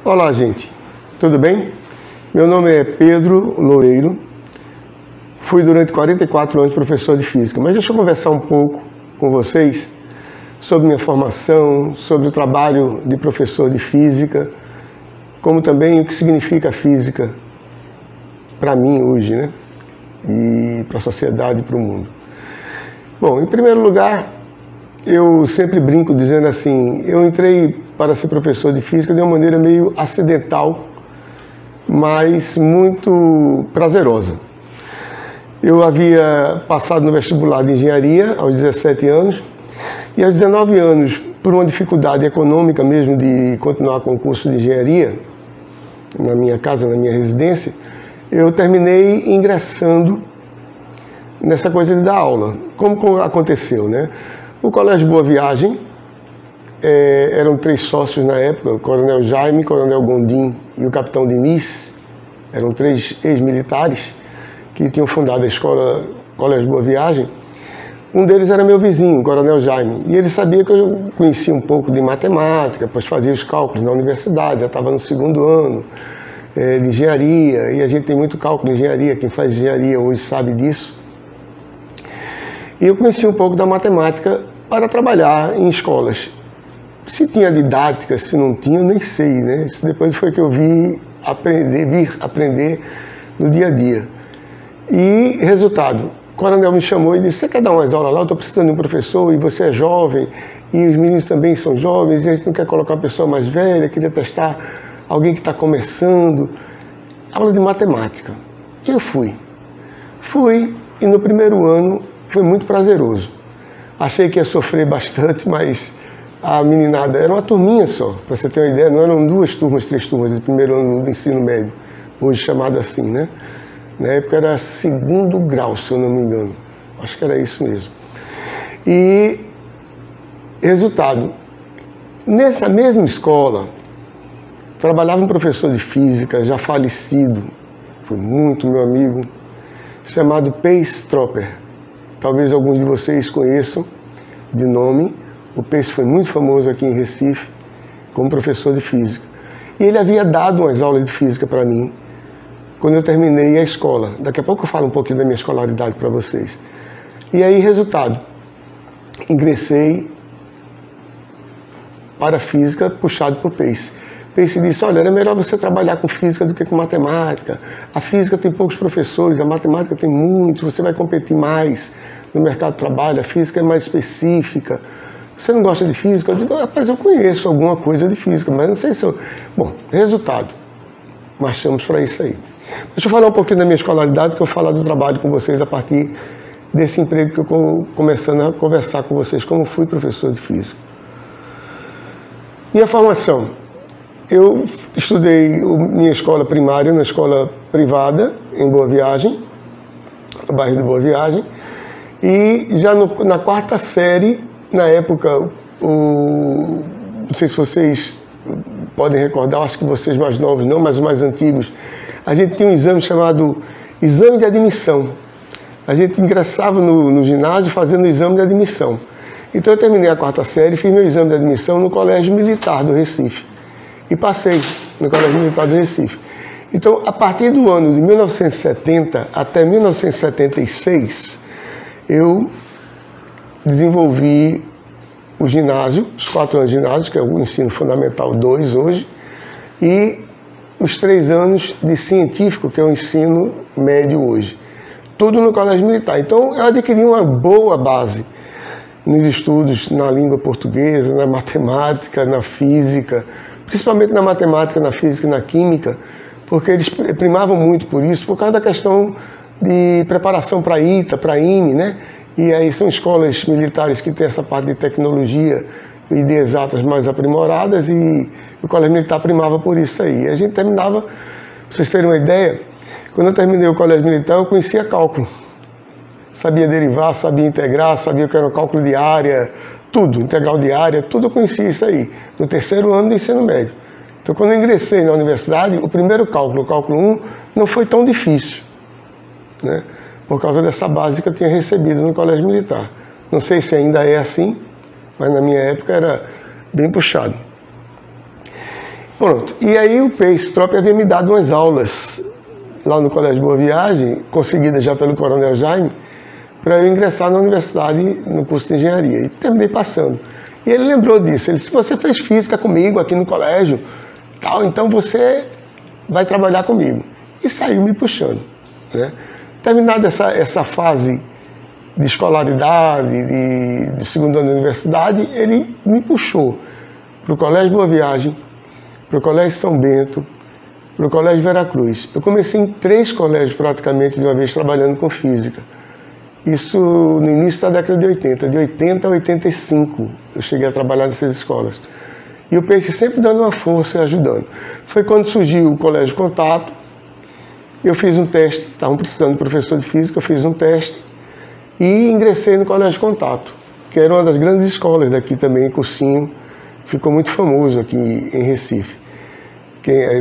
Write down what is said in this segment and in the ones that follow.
Olá, gente. Tudo bem? Meu nome é Pedro Loureiro. Fui durante 44 anos professor de física, mas deixa eu conversar um pouco com vocês sobre minha formação, sobre o trabalho de professor de física, como também o que significa a física para mim hoje, né? E para a sociedade e para o mundo. Bom, em primeiro lugar, eu sempre brinco dizendo assim, eu entrei para ser professor de física de uma maneira meio acidental, mas muito prazerosa. Eu havia passado no vestibular de engenharia aos 17 anos e aos 19 anos, por uma dificuldade econômica mesmo de continuar com o curso de engenharia, na minha casa, na minha residência, eu terminei ingressando nessa coisa de dar aula. Como aconteceu, né? O Colégio Boa Viagem, eram 3 sócios na época, o Coronel Jaime, o Coronel Gondim e o Capitão Diniz, eram 3 ex-militares que tinham fundado a escola Colégio Boa Viagem. Um deles era meu vizinho, o Coronel Jaime, e ele sabia que eu conhecia um pouco de matemática, pois fazia os cálculos na universidade, já estava no 2º ano de engenharia, e a gente tem muito cálculo de engenharia, quem faz engenharia hoje sabe disso. E eu conhecia um pouco da matemática para trabalhar em escolas. Se tinha didática, se não tinha, eu nem sei, né? Isso depois foi que eu vir aprender no dia a dia. E resultado, o coronel me chamou e disse, você quer dar umas aulas lá? Eu estou precisando de um professor e você é jovem e os meninos também são jovens e a gente não quer colocar uma pessoa mais velha, queria testar alguém que está começando. Aula de matemática. E eu fui. Fui e no primeiro ano foi muito prazeroso. Achei que ia sofrer bastante, mas a meninada era uma turminha só, para você ter uma ideia, não eram 2 turmas, 3 turmas do primeiro ano do ensino médio, hoje chamado assim, né? Na época era 2º grau, se eu não me engano. Acho que era isso mesmo. E, resultado, nessa mesma escola, trabalhava um professor de física, já falecido, foi muito meu amigo, chamado Pace Tropper. Talvez alguns de vocês conheçam de nome. O Pace foi muito famoso aqui em Recife como professor de física. E ele havia dado umas aulas de física para mim quando eu terminei a escola. Daqui a pouco eu falo um pouquinho da minha escolaridade para vocês. E aí, resultado, ingressei para física puxado por Pace. Pace disse, olha, era melhor você trabalhar com física do que com matemática. A física tem poucos professores, a matemática tem muitos, você vai competir mais no mercado de trabalho, a física é mais específica. Você não gosta de física? Eu digo, rapaz, eu conheço alguma coisa de física, mas não sei se eu... Bom, resultado, marchamos para isso aí. Deixa eu falar um pouquinho da minha escolaridade, que eu vou falar do trabalho com vocês a partir desse emprego que eu estou começando a conversar com vocês, como fui professor de física. Minha formação. Eu estudei minha escola primária na escola privada, em Boa Viagem, no bairro de Boa Viagem, e já na 4ª série, na época, não sei se vocês podem recordar, acho que vocês mais novos não, mas os mais antigos, a gente tinha um exame chamado exame de admissão. A gente ingressava no ginásio fazendo o exame de admissão. Então eu terminei a 4ª série e fiz meu exame de admissão no Colégio Militar do Recife. E passei no Colégio Militar do Recife. Então, a partir do ano de 1970 até 1976, eu desenvolvi o ginásio, os 4 anos de ginásio, que é o ensino fundamental 2 hoje, e os 3 anos de científico, que é o ensino médio hoje. Tudo no Colégio Militar. Então, eu adquiri uma boa base nos estudos na língua portuguesa, na matemática, na física, principalmente na matemática, na física e na química, porque eles primavam muito por isso, por causa da questão de preparação para ITA, para IME, né? E aí são escolas militares que têm essa parte de tecnologia e de exatas mais aprimoradas, e o Colégio Militar primava por isso aí. E a gente terminava, para vocês terem uma ideia, quando eu terminei o Colégio Militar, eu conhecia cálculo. Sabia derivar, sabia integrar, sabia o que era o cálculo de área, tudo, integral de área, tudo eu conhecia isso aí, no 3º ano do ensino médio. Então, quando eu ingressei na universidade, o primeiro cálculo, o cálculo 1, não foi tão difícil, né? Por causa dessa base que eu tinha recebido no Colégio Militar. Não sei se ainda é assim, mas na minha época era bem puxado. Pronto. E aí o Pace-Trop havia me dado umas aulas lá no Colégio Boa Viagem, conseguidas já pelo Coronel Jaime, para eu ingressar na universidade no curso de engenharia. E terminei passando. E ele lembrou disso. Ele disse, você fez física comigo aqui no colégio, tal, então você vai trabalhar comigo. E saiu me puxando, né? Terminada essa fase de escolaridade, de segundo ano da universidade, ele me puxou para o Colégio Boa Viagem, para o Colégio São Bento, para o Colégio Veracruz. Eu comecei em 3 colégios praticamente de uma vez trabalhando com física. Isso no início da década de 80, de 80 a 85 eu cheguei a trabalhar nessas escolas. E o Pace sempre dando uma força e ajudando. Foi quando surgiu o Colégio Contato, eu fiz um teste, estavam precisando de professor de física, eu fiz um teste e ingressei no Colégio Contato, que era uma das grandes escolas daqui também, cursinho, ficou muito famoso aqui em Recife.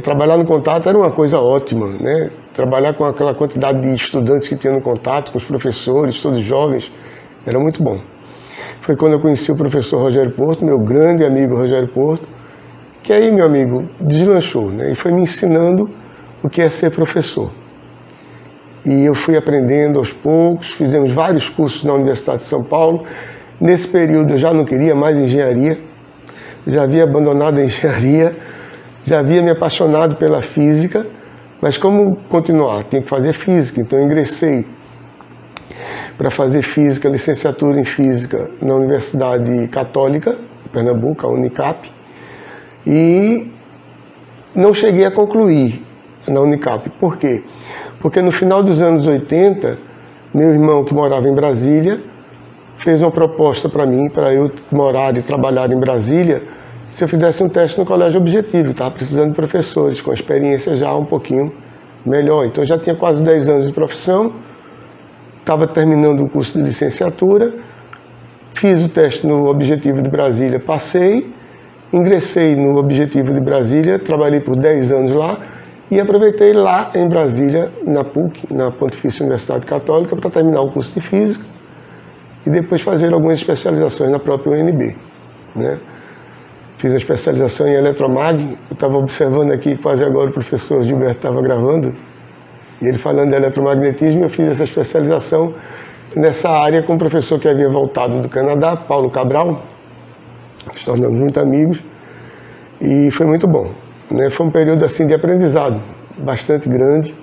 Trabalhar no Contato era uma coisa ótima, né? Trabalhar com aquela quantidade de estudantes que tinha no Contato, com os professores, todos jovens, era muito bom. Foi quando eu conheci o professor Rogério Porto, meu grande amigo Rogério Porto, que aí, meu amigo, deslanchou, né? E foi me ensinando o que é ser professor. E eu fui aprendendo aos poucos, fizemos vários cursos na Universidade de São Paulo. Nesse período eu já não queria mais engenharia, já havia abandonado a engenharia, já havia me apaixonado pela física, mas como continuar? Tinha que fazer física, então eu ingressei para fazer física, licenciatura em física na Universidade Católica de Pernambuco, a Unicap, e não cheguei a concluir na Unicap. Por quê? Porque no final dos anos 80, meu irmão, que morava em Brasília, fez uma proposta para mim, para eu morar e trabalhar em Brasília, se eu fizesse um teste no Colégio Objetivo. Estava precisando de professores com experiência já um pouquinho melhor. Então, eu já tinha quase 10 anos de profissão, estava terminando o curso de licenciatura, fiz o teste no Objetivo de Brasília, passei, ingressei no Objetivo de Brasília, trabalhei por 10 anos lá e aproveitei lá em Brasília, na PUC, na Pontifícia Universidade Católica, para terminar o curso de Física e depois fazer algumas especializações na própria UNB, né? Fiz uma especialização em eletromag. Eu estava observando aqui, quase agora o professor Gilberto estava gravando, e ele falando de eletromagnetismo, eu fiz essa especialização nessa área com um professor que havia voltado do Canadá, Paulo Cabral, nos tornamos muito amigos, e foi muito bom, né? Foi um período assim de aprendizado bastante grande,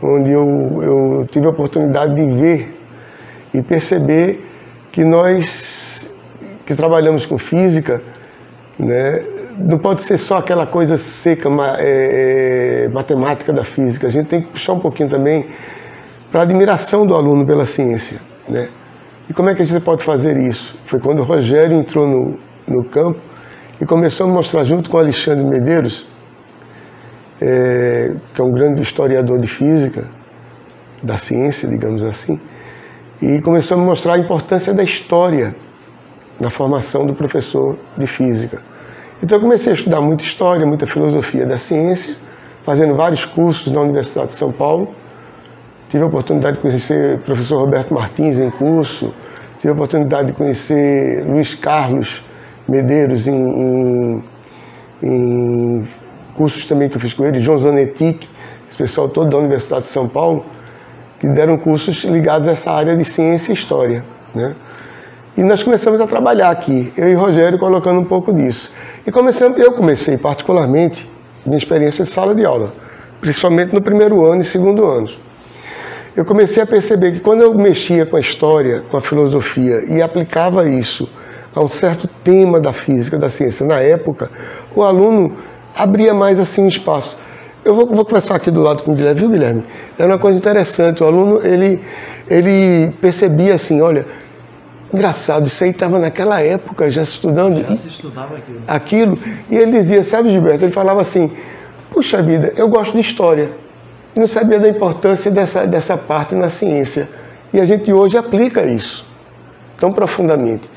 onde eu tive a oportunidade de ver e perceber que nós que trabalhamos com física, né, não pode ser só aquela coisa seca, matemática da física. A gente tem que puxar um pouquinho também para a admiração do aluno pela ciência, né? E como é que a gente pode fazer isso? Foi quando o Rogério entrou no campo e começou a mostrar, junto com o Alexandre Medeiros, que é um grande historiador de física, da ciência, digamos assim, e começou a mostrar a importância da história na formação do professor de física. Então eu comecei a estudar muita história, muita filosofia da ciência, fazendo vários cursos na Universidade de São Paulo. Tive a oportunidade de conhecer o professor Roberto Martins em curso, tive a oportunidade de conhecer Luiz Carlos Medeiros em cursos também que eu fiz com ele, João Zanetti, esse pessoal todo da Universidade de São Paulo, que deram cursos ligados a essa área de ciência e história, né? E nós começamos a trabalhar aqui, eu e o Rogério, colocando um pouco disso. E eu comecei particularmente minha experiência de sala de aula, principalmente no primeiro ano e segundo ano. Eu comecei a perceber que quando eu mexia com a história, com a filosofia e aplicava isso a um certo tema da física, da ciência na época, o aluno abria mais assim um espaço. Eu vou conversar aqui do lado com o Guilherme, viu, Guilherme? Era uma coisa interessante, o aluno ele percebia assim, olha, engraçado, isso aí estava naquela época já se estudando. Já se estudava aquilo. E ele dizia, sabe, Gilberto, ele falava assim, puxa vida, eu gosto de história. E não sabia da importância dessa parte na ciência. E a gente hoje aplica isso tão profundamente.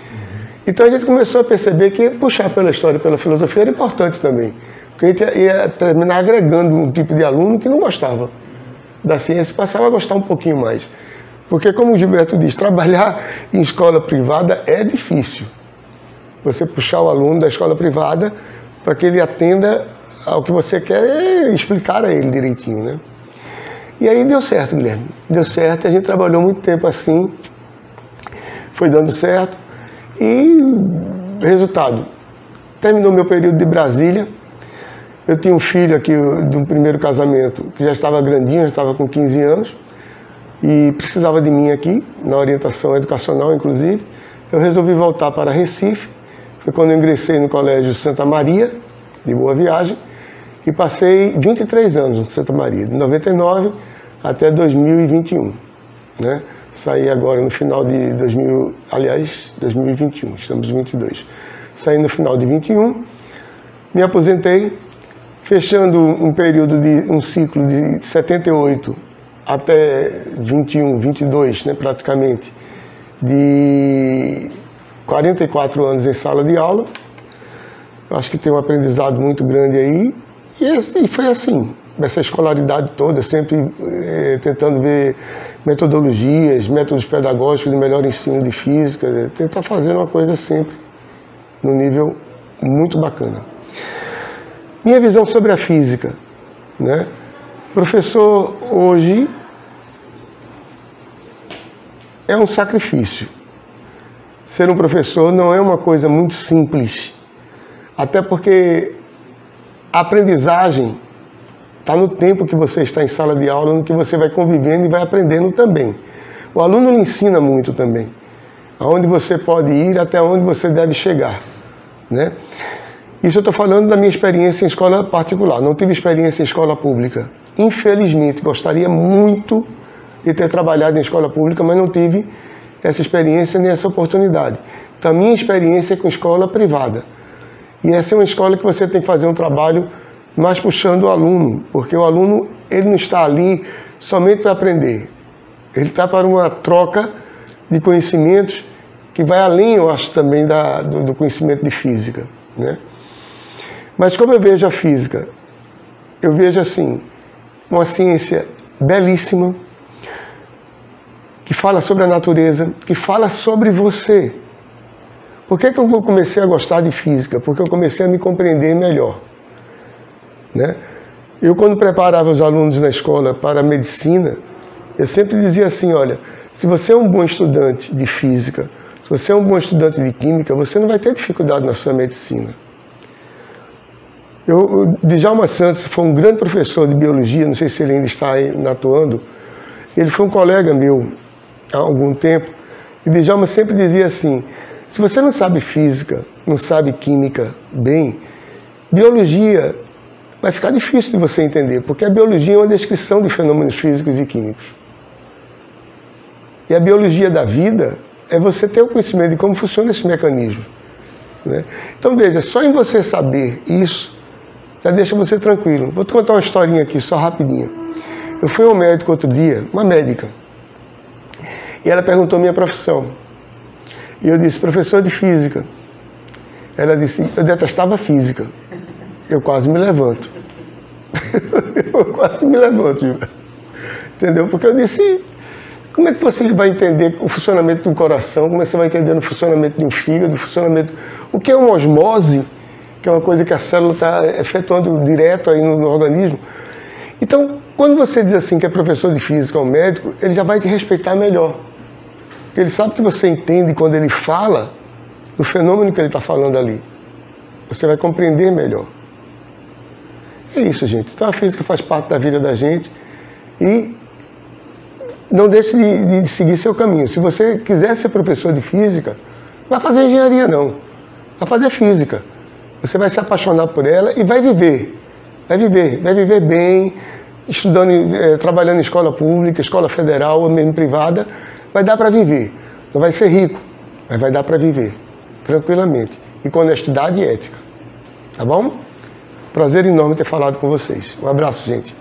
Então a gente começou a perceber que puxar pela história e pela filosofia era importante também. Porque a gente ia terminar agregando um tipo de aluno que não gostava da ciência e passava a gostar um pouquinho mais. Porque, como o Gilberto diz, trabalhar em escola privada é difícil. Você puxar o aluno da escola privada para que ele atenda ao que você quer explicar a ele direitinho, né? E aí deu certo, Guilherme. Deu certo, a gente trabalhou muito tempo assim, foi dando certo. E resultado, terminou meu período de Brasília. Eu tinha um filho aqui de um primeiro casamento que já estava grandinho, já estava com 15 anos e precisava de mim aqui, na orientação educacional, inclusive. Eu resolvi voltar para Recife. Foi quando eu ingressei no Colégio Santa Maria, de Boa Viagem, e passei 23 anos no Santa Maria, de 99 até 2021, né? Saí agora no final de 2021, estamos em 22. Saí no final de 21, me aposentei, fechando um período de um ciclo de 78 até 21, 22, né, praticamente, de 44 anos em sala de aula. Eu acho que tem um aprendizado muito grande aí, e foi assim, essa escolaridade toda, sempre tentando ver metodologias, métodos pedagógicos de melhor ensino de física, tentar fazer uma coisa sempre no nível muito bacana. Minha visão sobre a física, né? Professor hoje é um sacrifício. Ser um professor não é uma coisa muito simples, até porque a aprendizagem está no tempo que você está em sala de aula, no que você vai convivendo e vai aprendendo também. O aluno lhe ensina muito também, aonde você pode ir, até onde você deve chegar, né? Isso eu estou falando da minha experiência em escola particular, não tive experiência em escola pública. Infelizmente, gostaria muito de ter trabalhado em escola pública, mas não tive essa experiência nem essa oportunidade. Então, a minha experiência é com escola privada. E essa é uma escola que você tem que fazer um trabalho mais puxando o aluno, porque o aluno ele não está ali somente para aprender. Ele está para uma troca de conhecimentos que vai além, eu acho, também do conhecimento de física, né? Mas como eu vejo a física, eu vejo assim, uma ciência belíssima, que fala sobre a natureza, que fala sobre você. Por que eu comecei a gostar de física? Porque eu comecei a me compreender melhor, né? Eu, quando preparava os alunos na escola para a medicina, eu sempre dizia assim, olha, se você é um bom estudante de física, se você é um bom estudante de química, você não vai ter dificuldade na sua medicina. Djalma Santos foi um grande professor de biologia, não sei se ele ainda está aí atuando, ele foi um colega meu há algum tempo, e Djalma sempre dizia assim, se você não sabe física, não sabe química bem, biologia vai ficar difícil de você entender, porque a biologia é uma descrição de fenômenos físicos e químicos. E a biologia da vida é você ter o conhecimento de como funciona esse mecanismo, né? Então veja, só em você saber isso, já deixa você tranquilo. Vou te contar uma historinha aqui, só rapidinho. Eu fui ao médico outro dia, uma médica, e ela perguntou minha profissão. E eu disse, professor de física. Ela disse, eu detestava física. Eu quase me levanto. Eu quase me levanto, Gilberto. Entendeu? Porque eu disse, como é que você vai entender o funcionamento de um coração, como é que você vai entender o funcionamento de um fígado, o que é uma osmose, que é uma coisa que a célula está efetuando direto aí no organismo. Então, quando você diz assim que é professor de física ou médico, ele já vai te respeitar melhor. Porque ele sabe que você entende quando ele fala do fenômeno que ele está falando ali. Você vai compreender melhor. É isso, gente. Então a física faz parte da vida da gente e não deixe de seguir seu caminho. Se você quiser ser professor de física, não vai fazer engenharia não. Vai fazer física. Você vai se apaixonar por ela e vai viver. Vai viver bem, estudando, trabalhando em escola pública, escola federal ou mesmo privada, vai dar para viver. Não vai ser rico, mas vai dar para viver, tranquilamente. E com honestidade e ética. Tá bom? Prazer enorme ter falado com vocês. Um abraço, gente.